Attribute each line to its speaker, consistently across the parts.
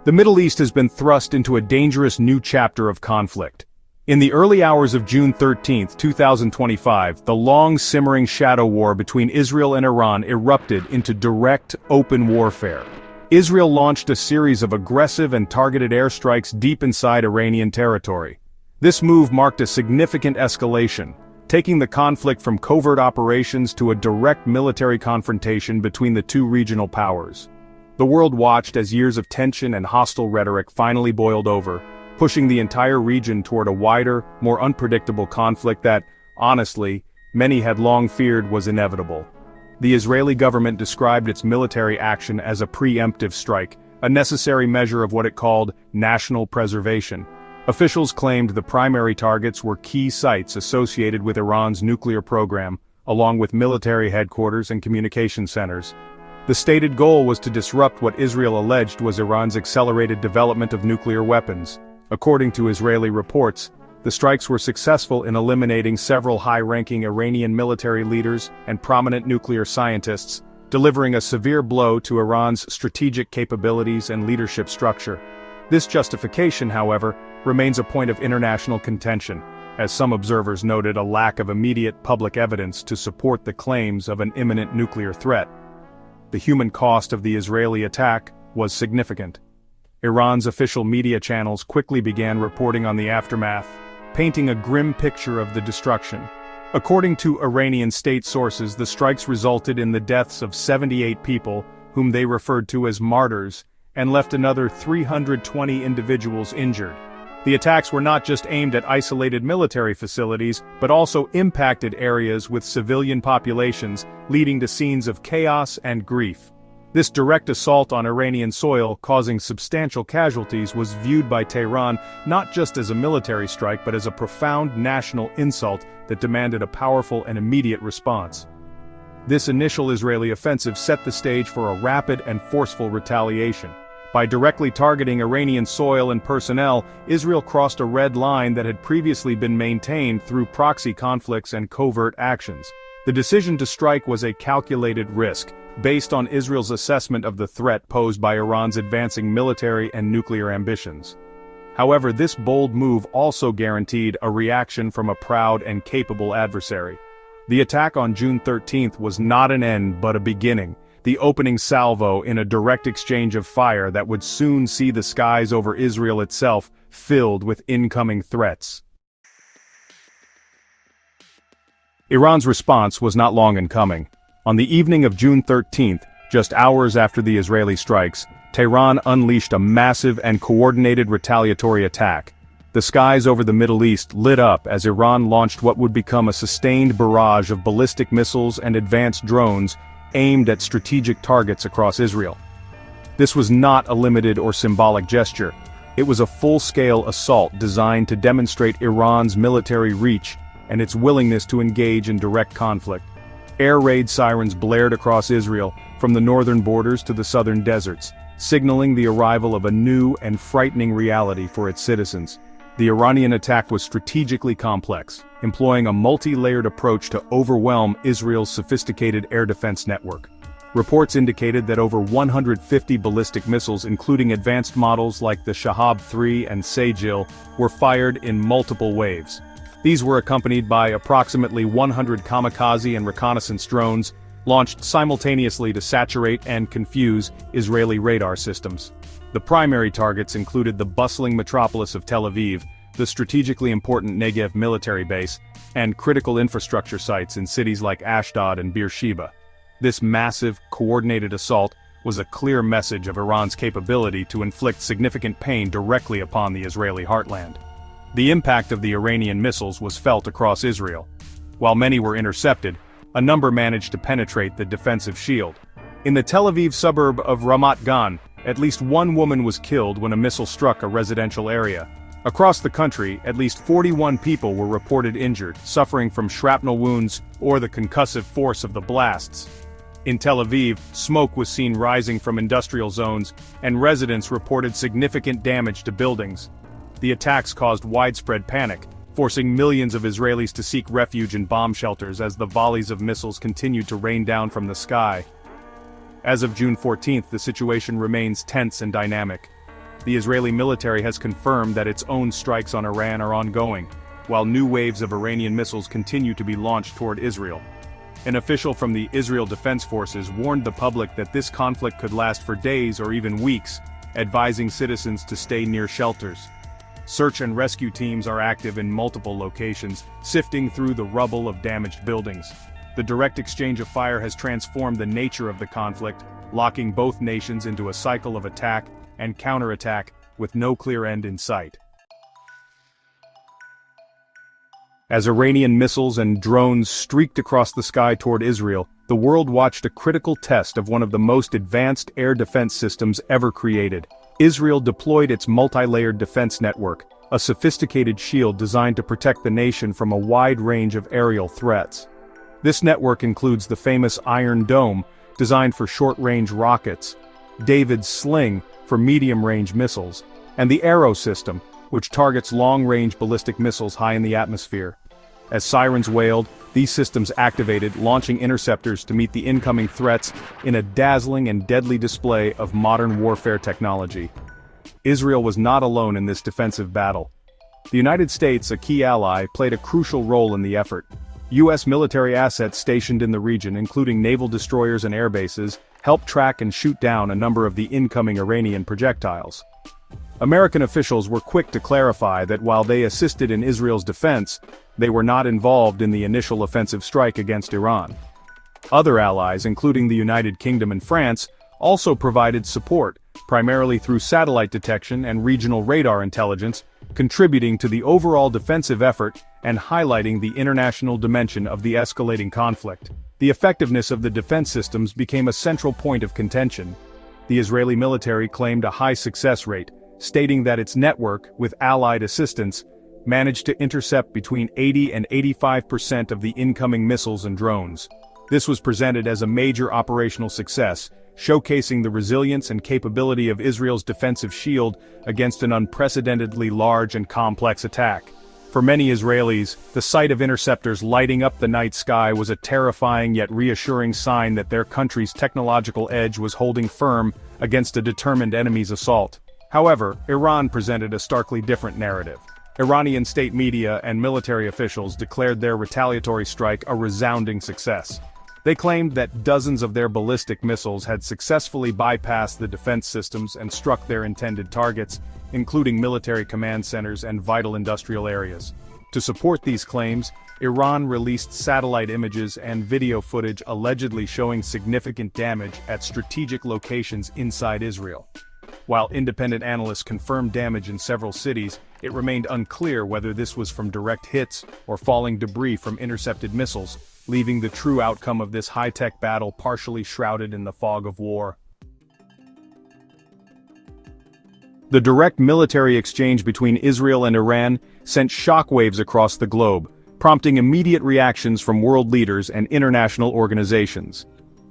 Speaker 1: The Middle East has been thrust into a dangerous new chapter of conflict. In the early hours of June 13, 2025, the long-simmering shadow war between Israel and Iran erupted into direct, open warfare. Israel launched a series of aggressive and targeted airstrikes deep inside Iranian territory. This move marked a significant escalation, taking the conflict from covert operations to a direct military confrontation between the two regional powers. The world watched as years of tension and hostile rhetoric finally boiled over, pushing the entire region toward a wider, more unpredictable conflict that, honestly, many had long feared was inevitable. The Israeli government described its military action as a preemptive strike, a necessary measure of what it called national preservation. Officials claimed the primary targets were key sites associated with Iran's nuclear program, along with military headquarters and communication centers. The stated goal was to disrupt what Israel alleged was Iran's accelerated development of nuclear weapons. According to Israeli reports, the strikes were successful in eliminating several high-ranking Iranian military leaders and prominent nuclear scientists, delivering a severe blow to Iran's strategic capabilities and leadership structure. This justification, however, remains a point of international contention, as some observers noted a lack of immediate public evidence to support the claims of an imminent nuclear threat. The human cost of the Israeli attack was significant. Iran's official media channels quickly began reporting on the aftermath, painting a grim picture of the destruction. According to Iranian state sources, the strikes resulted in the deaths of 78 people, whom they referred to as martyrs, and left another 320 individuals injured. The attacks were not just aimed at isolated military facilities, but also impacted areas with civilian populations, leading to scenes of chaos and grief. This direct assault on Iranian soil, causing substantial casualties, was viewed by Tehran not just as a military strike but as a profound national insult that demanded a powerful and immediate response. This initial Israeli offensive set the stage for a rapid and forceful retaliation. By directly targeting Iranian soil and personnel, Israel crossed a red line that had previously been maintained through proxy conflicts and covert actions. The decision to strike was a calculated risk, based on Israel's assessment of the threat posed by Iran's advancing military and nuclear ambitions. However, this bold move also guaranteed a reaction from a proud and capable adversary. The attack on June 13 was not an end but a beginning, the opening salvo in a direct exchange of fire that would soon see the skies over Israel itself filled with incoming threats. Iran's response was not long in coming. On the evening of June 13, just hours after the Israeli strikes, Tehran unleashed a massive and coordinated retaliatory attack. The skies over the Middle East lit up as Iran launched what would become a sustained barrage of ballistic missiles and advanced drones aimed at strategic targets across Israel. This was not a limited or symbolic gesture. It was a full-scale assault designed to demonstrate Iran's military reach and its willingness to engage in direct conflict. Air raid sirens blared across Israel, from the northern borders to the southern deserts, signaling the arrival of a new and frightening reality for its citizens. The Iranian attack was strategically complex, employing a multi-layered approach to overwhelm Israel's sophisticated air defense network. Reports indicated that over 150 ballistic missiles, including advanced models like the Shahab-3 and Sejil, were fired in multiple waves. These were accompanied by approximately 100 kamikaze and reconnaissance drones, launched simultaneously to saturate and confuse Israeli radar systems. The primary targets included the bustling metropolis of Tel Aviv, the strategically important Negev military base, and critical infrastructure sites in cities like Ashdod and Beersheba. This massive, coordinated assault was a clear message of Iran's capability to inflict significant pain directly upon the Israeli heartland. The impact of the Iranian missiles was felt across Israel. While many were intercepted, a number managed to penetrate the defensive shield. In the Tel Aviv suburb of Ramat Gan, at least one woman was killed when a missile struck a residential area. Across the country, at least 41 people were reported injured, suffering from shrapnel wounds or the concussive force of the blasts. In Tel Aviv, smoke was seen rising from industrial zones, and residents reported significant damage to buildings. The attacks caused widespread panic, forcing millions of Israelis to seek refuge in bomb shelters as the volleys of missiles continued to rain down from the sky. As of June 14, the situation remains tense and dynamic. The Israeli military has confirmed that its own strikes on Iran are ongoing, while new waves of Iranian missiles continue to be launched toward Israel. An official from the Israel Defense Forces warned the public that this conflict could last for days or even weeks, advising citizens to stay near shelters. Search and rescue teams are active in multiple locations, sifting through the rubble of damaged buildings. The direct exchange of fire has transformed the nature of the conflict, locking both nations into a cycle of attack and counterattack with no clear end in sight. As Iranian missiles and drones streaked across the sky toward Israel, the world watched a critical test of one of the most advanced air defense systems ever created. Israel deployed its multi-layered defense network, a sophisticated shield designed to protect the nation from a wide range of aerial threats. This network includes the famous Iron Dome, designed for short-range rockets, David's Sling for medium-range missiles, and the Arrow system, which targets long-range ballistic missiles high in the atmosphere. As sirens wailed, these systems activated, launching interceptors to meet the incoming threats in a dazzling and deadly display of modern warfare technology. Israel was not alone in this defensive battle. The United States, a key ally, played a crucial role in the effort. U.S. military assets stationed in the region, including naval destroyers and air bases, helped track and shoot down a number of the incoming Iranian projectiles. American officials were quick to clarify that while they assisted in Israel's defense, they were not involved in the initial offensive strike against Iran. Other allies, including the United Kingdom and France, also provided support, primarily through satellite detection and regional radar intelligence, contributing to the overall defensive effort and highlighting the international dimension of the escalating conflict. The effectiveness of the defense systems became a central point of contention. The Israeli military claimed a high success rate, stating that its network, with Allied assistance, managed to intercept between 80 and 85% of the incoming missiles and drones. This was presented as a major operational success, showcasing the resilience and capability of Israel's defensive shield against an unprecedentedly large and complex attack. For many Israelis, the sight of interceptors lighting up the night sky was a terrifying yet reassuring sign that their country's technological edge was holding firm against a determined enemy's assault. However, Iran presented a starkly different narrative. Iranian state media and military officials declared their retaliatory strike a resounding success. They claimed that dozens of their ballistic missiles had successfully bypassed the defense systems and struck their intended targets, including military command centers and vital industrial areas. To support these claims, Iran released satellite images and video footage allegedly showing significant damage at strategic locations inside Israel. While independent analysts confirmed damage in several cities, it remained unclear whether this was from direct hits or falling debris from intercepted missiles, leaving the true outcome of this high-tech battle partially shrouded in the fog of war. The direct military exchange between Israel and Iran sent shockwaves across the globe, prompting immediate reactions from world leaders and international organizations.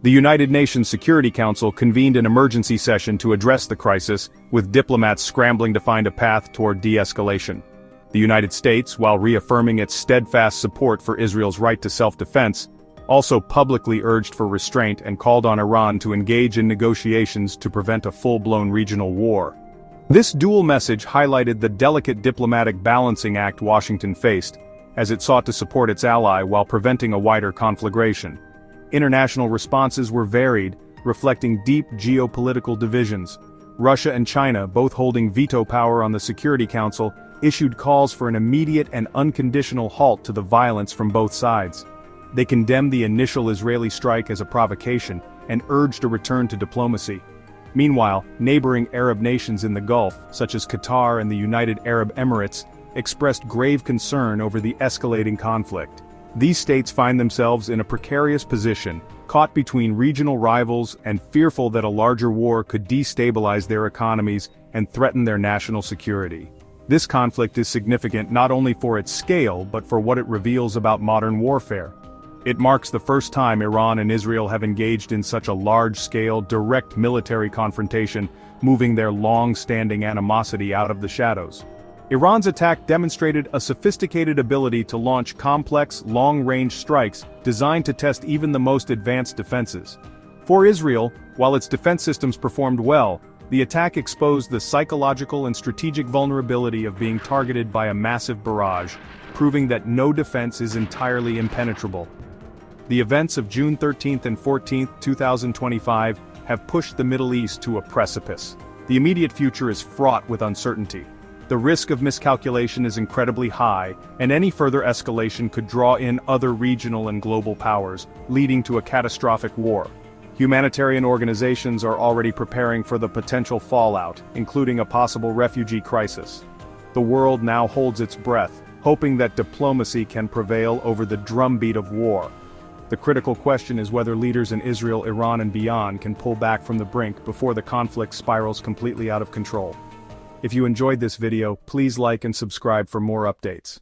Speaker 1: The United Nations Security Council convened an emergency session to address the crisis, with diplomats scrambling to find a path toward de-escalation. The United States, while reaffirming its steadfast support for Israel's right to self-defense, also publicly urged for restraint and called on Iran to engage in negotiations to prevent a full-blown regional war. This dual message highlighted the delicate diplomatic balancing act Washington faced, as it sought to support its ally while preventing a wider conflagration. International responses were varied, reflecting deep geopolitical divisions. Russia and China, both holding veto power on the Security Council, issued calls for an immediate and unconditional halt to the violence from both sides. They condemned the initial Israeli strike as a provocation and urged a return to diplomacy. Meanwhile, neighboring Arab nations in the Gulf, such as Qatar and the United Arab Emirates, expressed grave concern over the escalating conflict. These states find themselves in a precarious position, caught between regional rivals and fearful that a larger war could destabilize their economies and threaten their national security. This conflict is significant not only for its scale but for what it reveals about modern warfare. It marks the first time Iran and Israel have engaged in such a large-scale, direct military confrontation, moving their long-standing animosity out of the shadows. Iran's attack demonstrated a sophisticated ability to launch complex, long-range strikes designed to test even the most advanced defenses. For Israel, while its defense systems performed well, The attack exposed the psychological and strategic vulnerability of being targeted by a massive barrage, proving that no defense is entirely impenetrable. The events of June 13 and 14, 2025, have pushed the Middle East to a precipice. The immediate future is fraught with uncertainty. The risk of miscalculation is incredibly high, and any further escalation could draw in other regional and global powers, leading to a catastrophic war. Humanitarian organizations are already preparing for the potential fallout, including a possible refugee crisis. The world now holds its breath, hoping that diplomacy can prevail over the drumbeat of war. The critical question is whether leaders in Israel, Iran, and beyond can pull back from the brink before the conflict spirals completely out of control. If you enjoyed this video, please like and subscribe for more updates.